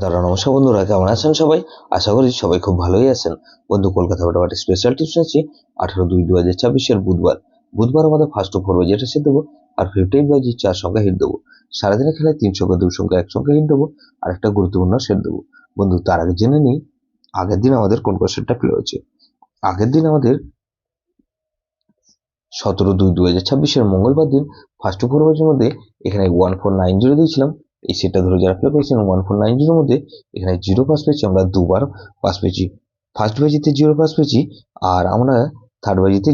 তারা নমস্কার বন্ধুরা, কেমন আছেন সবাই? আশা করি সবাই খুব ভালোই আছেন। বন্ধু, কলকাতা ফটোফাটি স্পেশাল টিপস আছে 18/2/2024 বুধবার আমাদের ফার্স্ট টু ফোর বাজেট এসে দেবো, আর 15 বাজি 4 সংখ্যা হিট দেবো। সারাদিনের খেলায় 3 সংখ্যা 2 সংখ্যা 1 সংখ্যা হিট দেবো, আর একটা গুরুত্বপূর্ণ সেট দেবো। বন্ধু, তার আগে জেনে নিই আগের দিন আমাদের কোন কোন সেটটা প্লে হয়েছে। আগের দিন আমাদের 17/2/2026 মঙ্গলবার দিন ফার্স্ট টু ফোর বাজের মধ্যে এখানে 1490 দিয়েছিলাম। এই সেটটা ধরে যারা প্লে করেছেন 1490 মধ্যে এখানে জিরো পাস পেয়েছি, আমরা দুবার পাস পেয়েছি। ফার্স্ট বাজিতে জিরো পাস পেয়েছি, আর আমরা থার্ড বাজিতে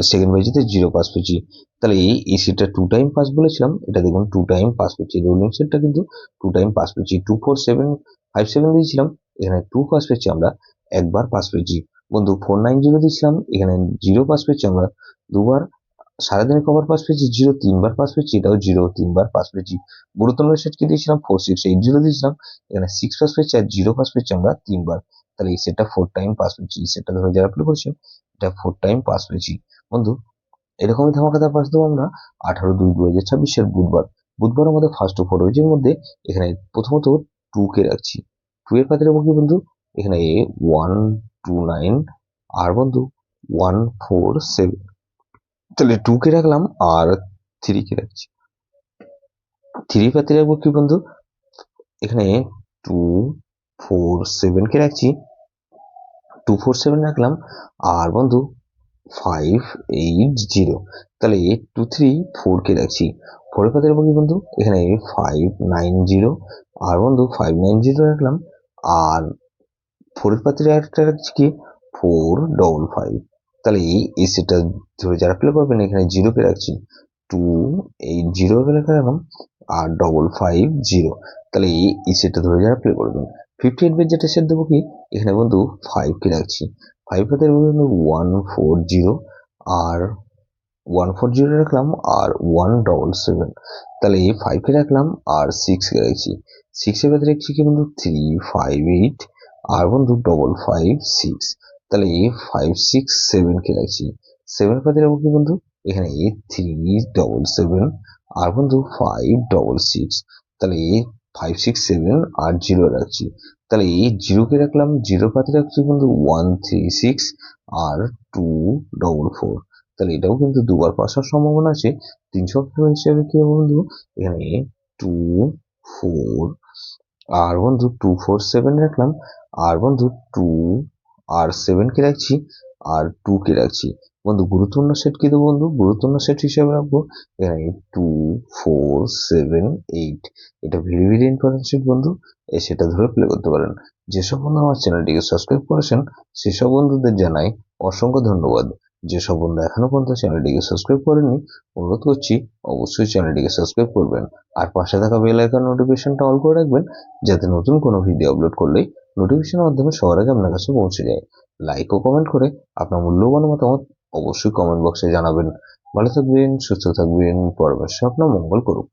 সেকেন্ড বাজিতে জিরো পাস পেয়েছি। তাহলে এই সেটটা 2 টাইম পাস বলেছিলাম, এটা দেখুন 2 টাইম পাস পেয়েছি। রোলিং সেটটা কিন্তু 2 টাইম পাস পেয়েছি। 24757 দিয়েছিলাম, এখানে 2 পাস পেয়েছি, আমরা একবার পাস পেয়েছি। বন্ধু, 490 দিয়েছিলাম, এখানে জিরো পাস পেয়েছি আমরা দুবার। সারাদিনে কবার পাস পেয়েছি? জিরো 3 বার পাস পেয়েছি, এটাও জিরো 3 বার পাস পেয়েছি। গুরুত্বপূর্ণ সেট কি দিয়েছিলাম? 4680 দিয়েছিলাম, এখানে 6 পাস পেয়েছি, আর জিরো পাস পেয়েছি আমরা 3 বার। তাহলে এই সেটটা 4 টাইম পাস পেয়েছি। এই সেটটা ধরে যারা প্লে করেছেন এটা 4 টাইম পাস পেয়েছি। বন্ধু, এরকমই ধামাকাদার পাস দেবো আমরা 18/2/2026 বুধবার আমাদের ফার্স্ট টু ফোর এর মধ্যে এখানে প্রথমত 2 কে রাখছি। 2 এর পাতে রাখবো কি বন্ধু? এখানে 129, আর বন্ধু 147। তাহলে 2 কে রাখলাম, আর 3 কে রাখছি। 3 পাতে রাখবো কি বন্ধু? এখানে 247 কে রাখছি, 247 রাখলাম, আর বন্ধু 580। তাহলে 234 কে রাখছি। 4 এর পাতে রাখবো কি বন্ধু? এখানে 590, আর বন্ধু 590 রাখলাম, আর 4 এর পাতে একটা রাখছি কি 455। তাহলে এই সেটটা ধরে যারা প্লে করবেন এখানে 0 কে রাখছি, 280 কে রাখলাম, আর 550। তাহলে এই সেটটা ধরে যারা প্লে করবেন 58 বেজ যেটা সেট দেবো কি এখানে বন্ধু 5 কে রাখছি। 5 পাতে রাখবো 140, আর 140 রাখলাম, আর 177। তাহলে 5 কে রাখলাম, আর 6 কে রাখছি। 6 এর পাতে রাখছি কি বন্ধু 358, আর বন্ধু 556। তাহলে 567 কে রাখছি। 7 পাতে রাখবো কি বন্ধু? এখানে 377, আর বন্ধু 566। তাহলে 567 আর 0 রাখছি। তাহলে 0 কে রাখলাম, 0 পাতে রাখছি বন্ধু 136, আর 244। তাহলে এটাও কিন্তু দুবার পাসার সম্ভাবনা আছে। 3 সংখ্যা হিসেবে কি বন্ধু? এখানে 24, আর বন্ধু 247 রাখলাম, আর বন্ধু 2 আর 7 কে রাখছি, আর 2 কে রাখছি। বন্ধু, গুরুত্বপূর্ণ সেট কি দেবো বন্ধু? গুরুত্বপূর্ণ সেট হিসেবে রাখবো এখানে 2478। এটা ভেরি ভেরি ইম্পর্টেন্ট সেট বন্ধু, সেটা ধরে প্লে করতে পারেন। যেসব বন্ধু আমার চ্যানেলটিকে সাবস্ক্রাইব করেছেন সেসব বন্ধুদের জানাই অসংখ্য ধন্যবাদ। যেসব বন্ধু এখনো পর্যন্ত চ্যানেলটিকে সাবস্ক্রাইব করেননি, অনুরোধ করছি অবশ্যই চ্যানেলটিকে সাবস্ক্রাইব করবেন, আর পাশে থাকা বেল আইকন নোটিফিকেশনটা অল করে রাখবেন, যাতে নতুন কোনো ভিডিও আপলোড করলেই নোটিফিকেশনের মাধ্যমে সবার আগে আপনার কাছে পৌঁছে যায়। লাইক ও কমেন্ট করে আপনার মূল্যবান মতামত অবশ্যই কমেন্ট বক্সে জানাবেন। ভালো থাকবেন, সুস্থ থাকবেন, পরবর্তী আপনার মঙ্গল করুক।